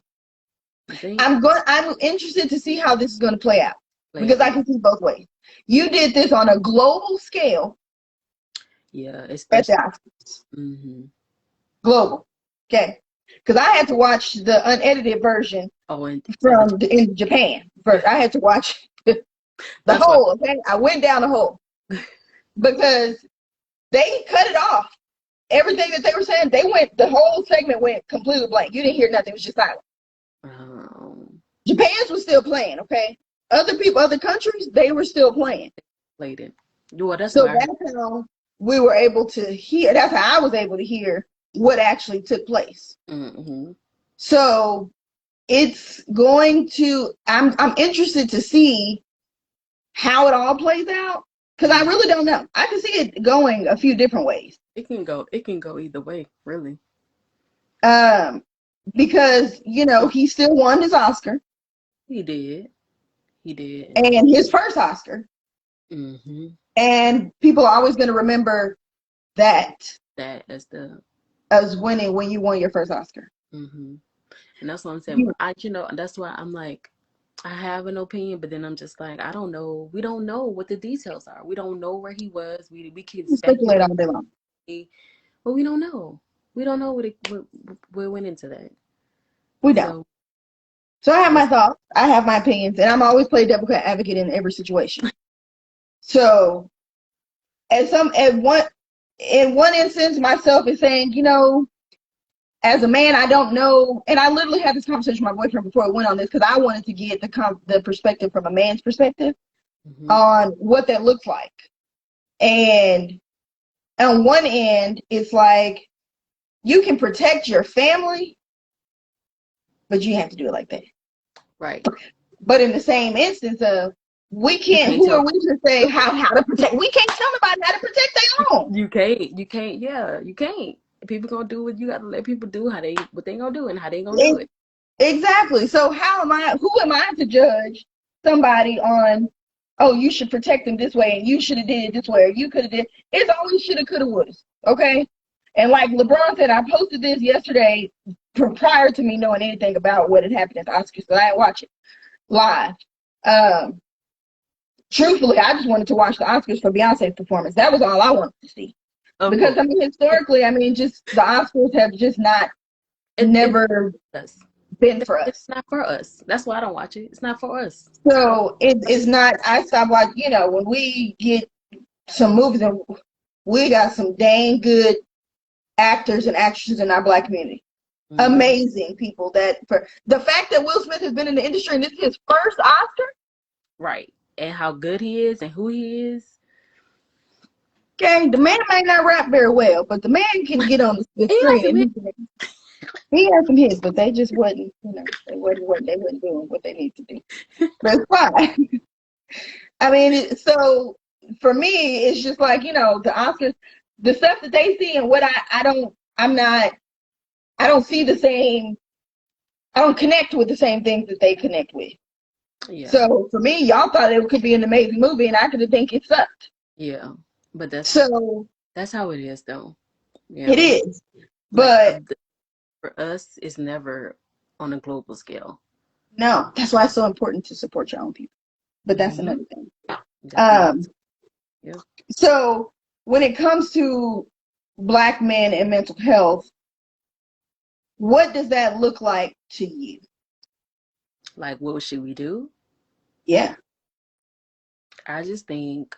I'm interested to see how this is going to play out because I can see both ways. You did this on a global scale. Yeah, especially at the Oscars. Mm-hmm. Global. Okay. Because I had to watch the unedited version in Japan. First, I had to watch the whole. Okay, I went down the hole because they cut it off. Everything that they were saying, the whole segment went completely blank. You didn't hear nothing. It was just silent. Japan's was still playing. Okay, other countries, they were still playing. Played it. Well, that's how we were able to hear. That's how I was able to hear what actually took place. Mm-hmm. So it's going to. I'm interested to see how it all plays out because I really don't know. I can see it going a few different ways. It can go either way, really. Because he still won his Oscar. He did, and his first Oscar. Mm-hmm. And people are always going to remember that as winning when you won your first Oscar. Mm-hmm. And that's what I'm saying. That's why I'm like, I have an opinion, but then I'm just like, I don't know. We don't know what the details are. We don't know where he was. We can speculate all day long, but we don't know. We don't know what went into that. We don't. So I have my thoughts. I have my opinions, and I'm always play devil advocate in every situation. So, in one instance, myself is saying, as a man, I don't know, and I literally had this conversation with my boyfriend before I went on this because I wanted to get the perspective from a man's perspective on what that looks like. And on one end, it's like you can protect your family, but you have to do it like that. Right. But in the same instance of, we You can't, can't who are tell. we to say how to protect? We can't tell nobody how to protect their own. You can't. You can't. Yeah, you can't. People gonna do what you gotta let people do. What they gonna do and how they gonna do it. Exactly. So who am I to judge somebody on, oh, you should protect them this way and you should have did it this way or you could have did. It's always shoulda, coulda, woulda. Okay. And like LeBron said, I posted this yesterday prior to me knowing anything about what had happened at the Oscars, so I didn't watch it live. Truthfully, I just wanted to watch the Oscars for Beyonce's performance. That was all I wanted to see. Because I mean, historically, I mean, just the Oscars have just never been for us. It's not for us. That's why I don't watch it. It's not for us. So it's not. I stopped watching. You know, when we get some movies, and we got some dang good actors and actresses in our Black community. Mm-hmm. Amazing people. That for the fact that Will Smith has been in the industry and this is his first Oscar, right? And how good he is and who he is. Okay, the man might not rap very well, but the man can get on the screen. And he had some hits, but they just wasn't, you know, they wasn't doing what they need to do. But it's fine. I mean, so for me, it's just like, you know, the Oscars, the stuff that they see and what I don't see the same, I don't connect with the same things that they connect with. Yeah. So for me, y'all thought it could be an amazing movie and I could think it sucked. Yeah. But that's how it is though. You know? It is. But for us, it's never on a global scale. No, that's why it's so important to support your own people. But that's another thing. Yeah. So when it comes to Black men and mental health, what does that look like to you? Like, what should we do? Yeah. I just think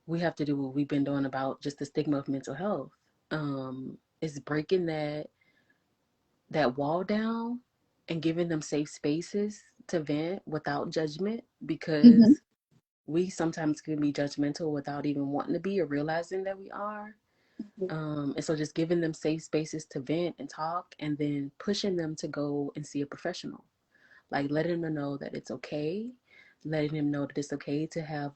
we have to do what we've been doing about just the stigma of mental health. It's breaking that wall down and giving them safe spaces to vent without judgment, because we sometimes can be judgmental without even wanting to be or realizing that we are. And so just giving them safe spaces to vent and talk, and then pushing them to go and see a professional. Like letting them know that it's okay, letting them know that it's okay to have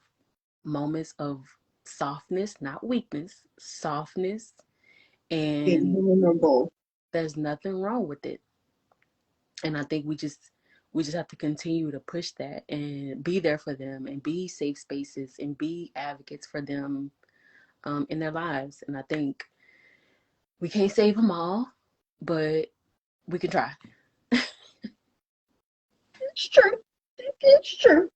moments of softness, not weakness, softness, and there's nothing wrong with it. And I think we just have to continue to push that and be there for them and be safe spaces and be advocates for them in their lives. And I think we can't save them all, but we can try. It's true. It's true.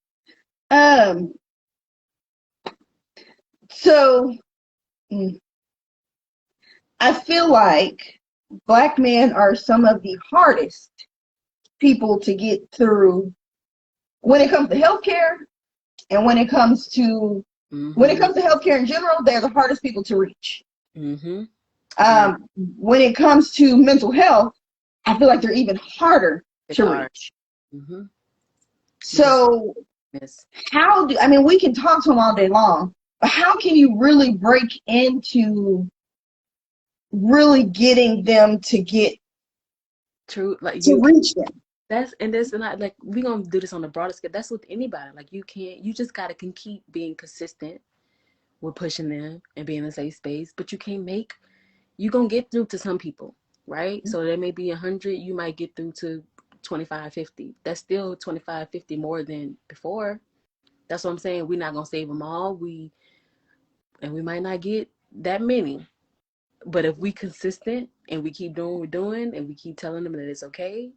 So I feel like Black men are some of the hardest people to get through when it comes to healthcare, and when it comes to healthcare in general. They're the hardest people to reach. When it comes to mental health, I feel like they're even harder to reach. So we can talk to them all day long, but how can you really break into really getting them to get to reach them? That's not like we're gonna do this on a broader scale. That's with anybody. Like you just gotta keep being consistent with pushing them and being in a safe space, but you gonna get through to some people, right? So there may be 100, you might get through to 25, 50. That's still 25, 50 more than before. That's what I'm saying. We're not gonna save them all. We might not get that many, but if we consistent and we keep doing what we're doing and we keep telling them that it's okay,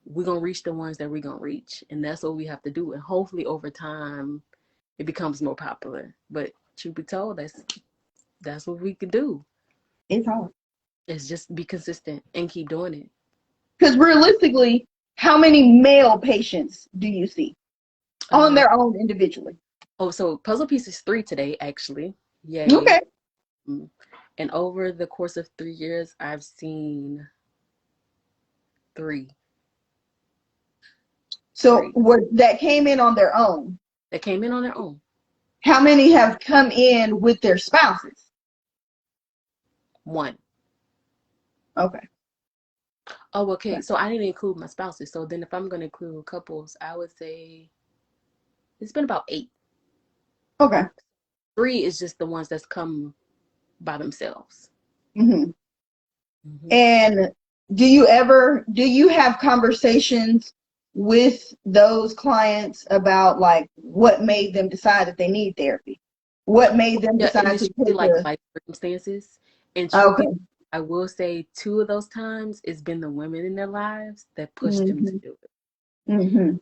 we're gonna reach the ones that we're gonna reach. And that's what we have to do. And hopefully over time it becomes more popular. But truth be told, that's what we can do. It's hard. It's just be consistent and keep doing it. Because realistically, how many male patients do you see on their own individually? Oh, so Puzzle Piece is 3 today, actually. Yay. Okay. And over the course of 3 years, I've seen 3. So that came in on their own? That came in on their own. How many have come in with their spouses? 1. Okay. Oh, okay. So I didn't include my spouses. So then if I'm going to include couples, I would say it's been about 8. Okay. 3 is just the ones that's come by themselves. Hmm. Hmm. And do you have conversations with those clients about like what made them decide that they need therapy? What made them Yeah, and decide to it's usually take like a, life circumstances. And truly, okay. I will say 2 of those times it's been the women in their lives that pushed them to Hmm. do it. Hmm.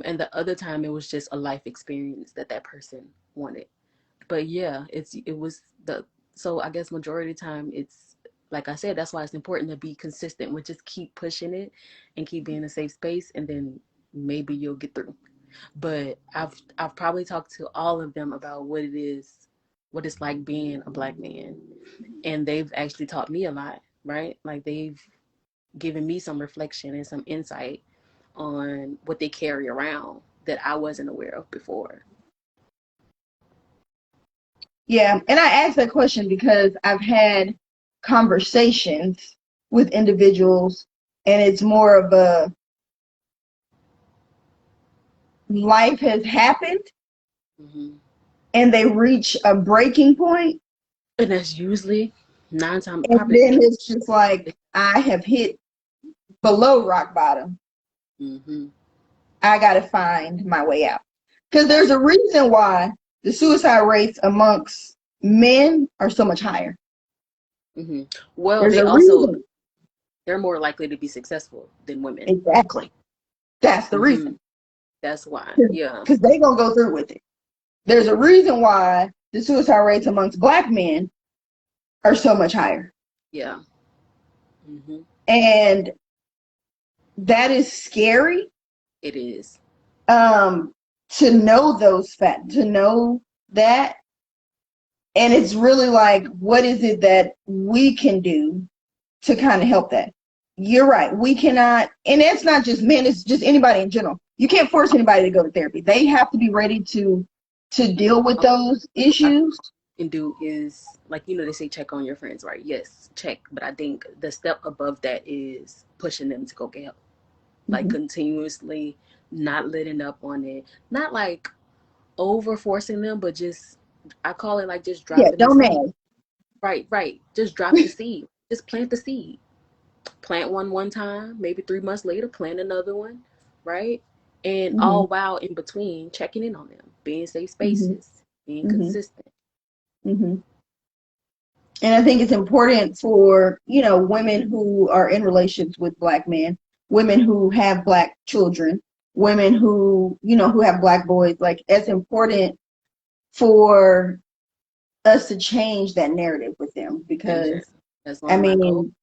And the other time it was just a life experience that that person wanted. But yeah, it was the so I guess majority of the time it's like I said, that's why it's important to be consistent with just keep pushing it and keep being a safe space, and then maybe you'll get through. But I've probably talked to all of them about what it is, what it's like being a black man, and they've actually taught me a lot, right? Like they've given me some reflection and some insight on what they carry around that I wasn't aware of before. Yeah, and I asked that question because I've had conversations with individuals, and it's more of a life has happened Hmm. and they reach a breaking point, And that's usually 9 times, and probably. then it's just like I have hit below rock bottom. Mm-hmm. I got to find my way out. Because there's That's a reason why the suicide rates amongst men are so much higher. hmm Well, There's they a also reason. they're more likely to be successful than women. Exactly. That's the Hmm. reason. That's why. Yeah. Because they going to go through with it. There's a reason why the suicide rates amongst black men are so much higher. Yeah. Hmm. And that is scary, It is. um, to know those facts, to know that. And it's really like, what is it that we can do to kind of help that? You're right. We cannot, and it's not just men, it's just anybody in general. You can't force anybody to go to therapy. They have to be ready to deal with those I issues. can do is like they say check on your friends, right? Yes, check. But I think the step above that is pushing them to go get help, like Hmm. continuously not letting up on it, not like over forcing them, but just I call it like just Yeah, dropping the don't seed. nag. Right, right. Just drop the seed. Just plant the seed. Plant one time, maybe 3 months later, plant another one, right? And Hmm. all while in between checking in on them, being safe Hmm. spaces, being Hmm. consistent. Hmm. And I think it's important for, women who are in relations with black men, women who have black children, women who, who have black boys. Like, it's important for us to change that narrative with them Change that. because, That's one I of my goals. mean,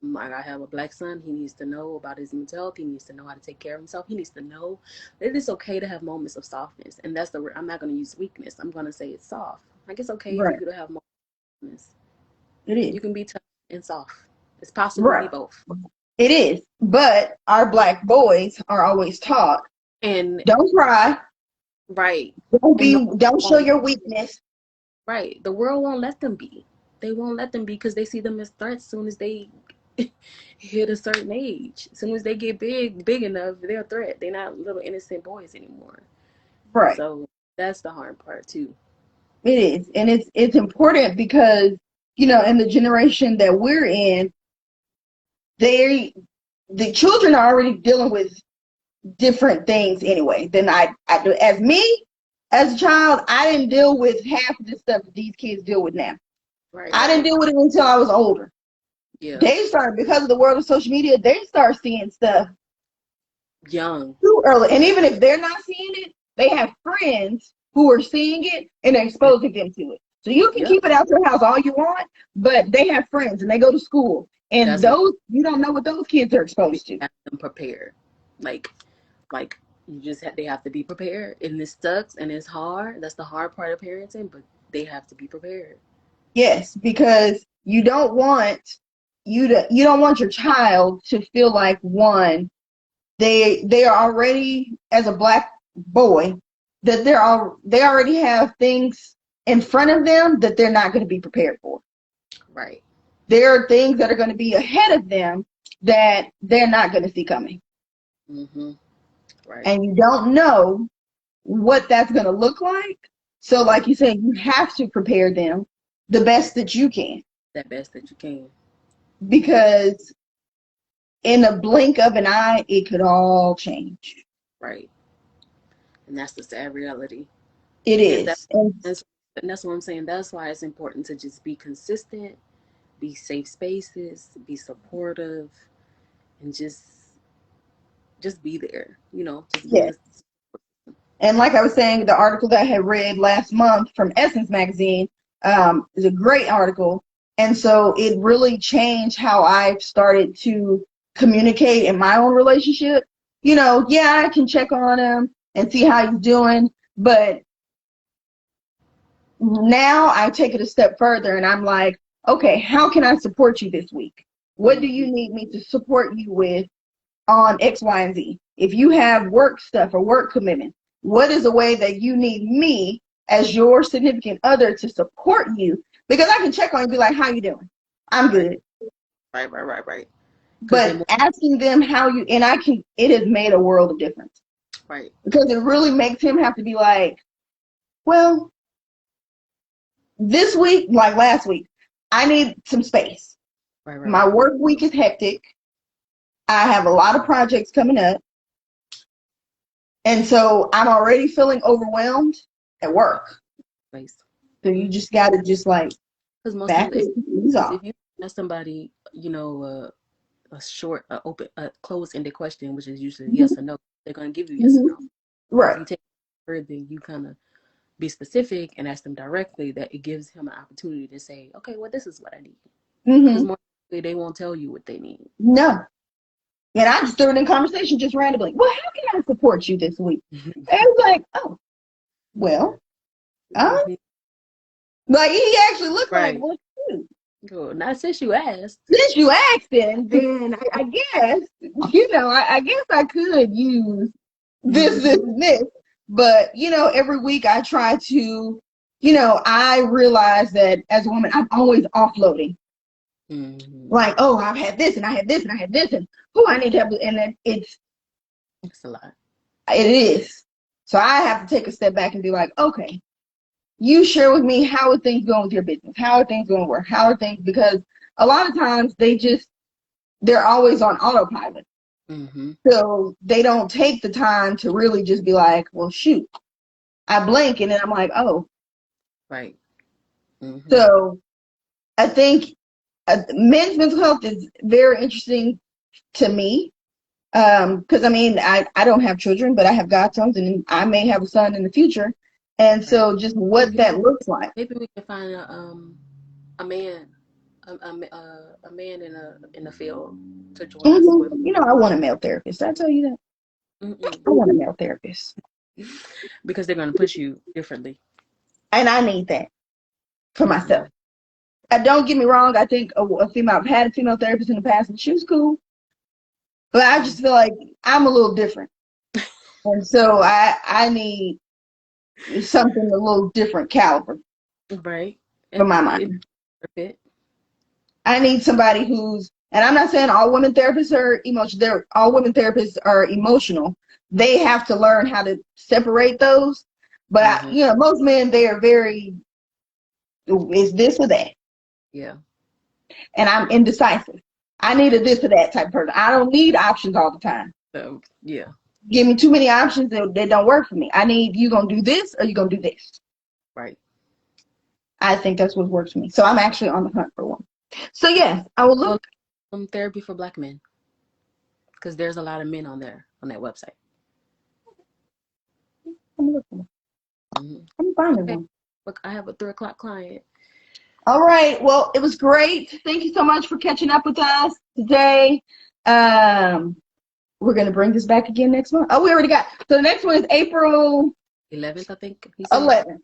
Like I have a black son. He needs to know about his mental health. He needs to know how to take care of himself. He needs to know that it's okay to have moments of softness. And that's the word. I'm not going to use weakness. I'm going to say it's soft. Like it's okay for right, you to have moments. it is. You can be tough and soft. It's possible to be Right, both. it is. But our black boys are always taught, And don't cry, right. And the don't show world your weakness. right. The world won't let them be. They won't let them be because they see them as threats as soon as they hit a certain age. As soon as they get big enough, they're a threat. They're not little innocent boys anymore. Right. So that's the hard part too. It is. And it's important because, in the generation that we're in, they the children are already dealing with different things anyway than I do. As me, as a child, I didn't deal with half of the stuff that these kids deal with now. Right, I didn't right. deal with it until I was older. Yeah. They started, because of the world of social media, they start seeing stuff Young. too early. And even if they're not seeing it, they have friends who are seeing it and they're And exposing them to it. So you can yep. keep it out your house all you want, but they have friends and they go to school. And That's what those, you don't know what those kids are you exposed to. have them prepared. Like like you just have they have to be prepared. And this sucks and it's hard. That's the hard part of parenting, but they have to be prepared. Yes, because you don't want your child to feel like, one, they are already, as a black boy, that they already have things in front of them that they're not going to be prepared for. Right. There are things that are going to be ahead of them that they're not going to see coming. Mm-hmm. Right. And you don't know what that's going to look like. So like you said, you have to prepare them the best that you can. That best that you can. Because in a blink of an eye, it could all change. Right. And that's the sad reality. It And is. that's what I'm saying. That's why it's important to just be consistent, be safe spaces, be supportive, and just be there. Just be Yeah. in the. And like I was saying, the article that I had read last month from Essence Magazine is a great article. And so it really changed how I've started to communicate in my own relationship. Yeah, I can check on him and see how he's doing. But now I take it a step further and I'm like, okay, how can I support you this week? What do you need me to support you with on X, Y, and Z? If you have work stuff or work commitment, what is a way that you need me as your significant other to support you? Because I can check on you and be like, how you doing? I'm good. Right. But asking them how you, and it has made a world of difference. Right. Because it really makes him have to be like, well, this week, like last week, I need some space. Right. My work week is hectic. I have a lot of projects coming up. And so I'm already feeling overwhelmed at work. Space. So you just got to just like back if off. you ask somebody, a short, closed-ended question, which is usually yes or no, they're going to give you yes or no. Right. If you take it further, you kind of be specific and ask them directly, that it gives him an opportunity to say, okay, well, this is what I need. Because more likely they won't tell you what they need. No. And I just threw it in conversation just randomly. Well, how can I support you this week? And it's like, oh, well, like he actually looked like, well, shoot. Good. Not since you asked. Since you asked it, then I guess, I guess I could use this. But, every week I try to, I realize that as a woman, I'm always offloading. Like, oh, I've had this and I had this and I had this and I need to have, and then it's a lot. It is. So I have to take a step back and be like, okay, you share with me, how are things going with your business? How are things going to work? How are things? Because a lot of times they're always on autopilot. So they don't take the time to really just be like, well, shoot. I blink and then I'm like, oh. Right. So I think men's mental health is very interesting to me. Because I don't have children, but I have godsons, and I may have a son in the future, and so just what that looks like. Maybe we can find a man, a man in the field to join us with. I want a male therapist. Did I tell you that? I want a male therapist because they're going to push you differently, and I need that for myself. Don't get me wrong. I think I've had a female therapist in the past, and she was cool. But I just feel like I'm a little different. And so I need something a little different caliber. Right. For my mind. I need somebody who's, and I'm not saying all women therapists are emotional. All women therapists are emotional. They have to learn how to separate those. But, most men, they are very, is this or that? Yeah. And I'm indecisive. I need a this or that type of person. I don't need options all the time. So, yeah. Give me too many options that don't work for me. I need, you going to do this or you going to do this. Right. I think that's what works for me. So I'm actually on the hunt for one. So yes, I will look. Therapy for Black men. Because there's a lot of men on there, on that website. I'm looking. I'm finding one. Look, I have a 3:00 client. All right. Well, it was great. Thank you so much for catching up with us today. We're going to bring this back again next month. Oh, we already got. So the next one is April 11th, I think. 11th.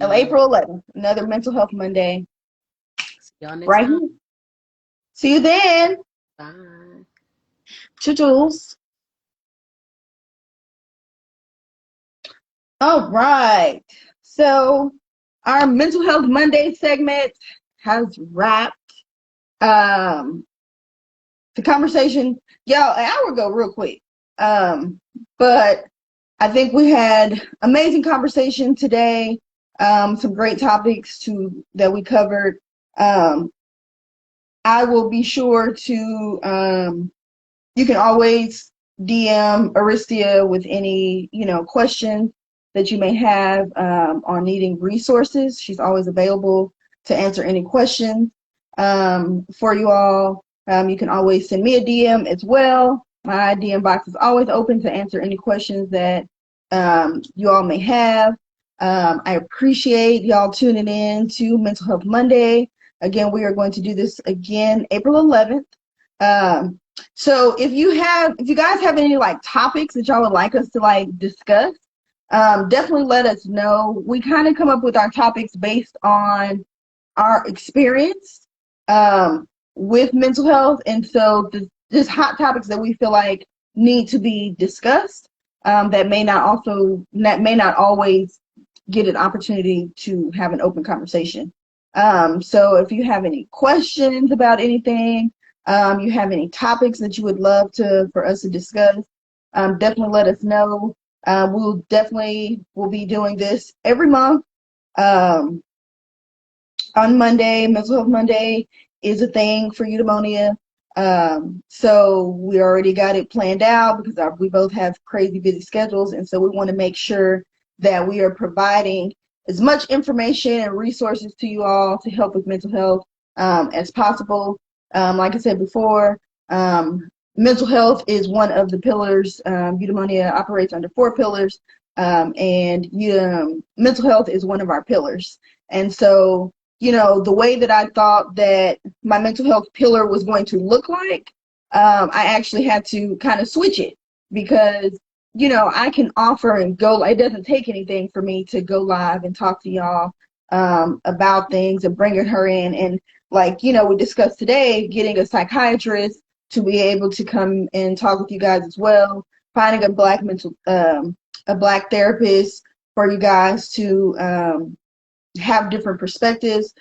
April 11th. Another Mental Health Monday. See y'all next right time. Here. See you then. Bye. Toodles. All right. So our Mental Health Monday segment has wrapped. Feel the conversation, y'all, an hour go real quick. But I think we had amazing conversation today. Some great topics that we covered. I will be sure to, you can always DM Aristia with any, questions that you may have on needing resources. She's always available to answer any questions for you all. You can always send me a DM as well. My DM box is always open to answer any questions that you all may have. I appreciate y'all tuning in to Mental Health Monday. Again, we are going to do this again April 11th. So if you guys have any like topics that y'all would like us to like discuss, definitely let us know. We kind of come up with our topics based on our experience with mental health, and so just hot topics that we feel like need to be discussed that may not always get an opportunity to have an open conversation. So if you have any questions about anything, you have any topics that you would love for us to discuss, definitely let us know. We'll be doing this every month. On Monday, Mental Health Monday is a thing for Eudaimonia. So we already got it planned out because we both have crazy busy schedules. And so we want to make sure that we are providing as much information and resources to you all to help with mental health as possible. Like I said before, mental health is one of the pillars. Eudaimonia operates under 4 pillars, and mental health is one of our pillars. And so, the way that I thought that my mental health pillar was going to look like, I actually had to kind of switch it because, I can offer and go. It doesn't take anything for me to go live and talk to y'all about things and bringing her in. And like, we discussed today, getting a psychiatrist to be able to come and talk with you guys as well, finding a Black therapist for you guys to have different perspectives.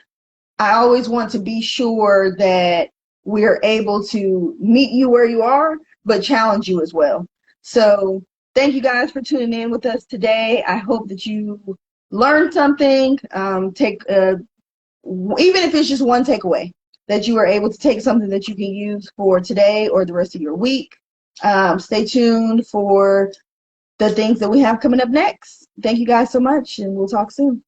I always want to be sure that we're able to meet you where you are, but challenge you as well. So thank you guys for tuning in with us today. I hope that you learned something. Even if it's just one takeaway, that you are able to take something that you can use for today or the rest of your week. Stay tuned for the things that we have coming up next. Thank you guys so much, and we'll talk soon.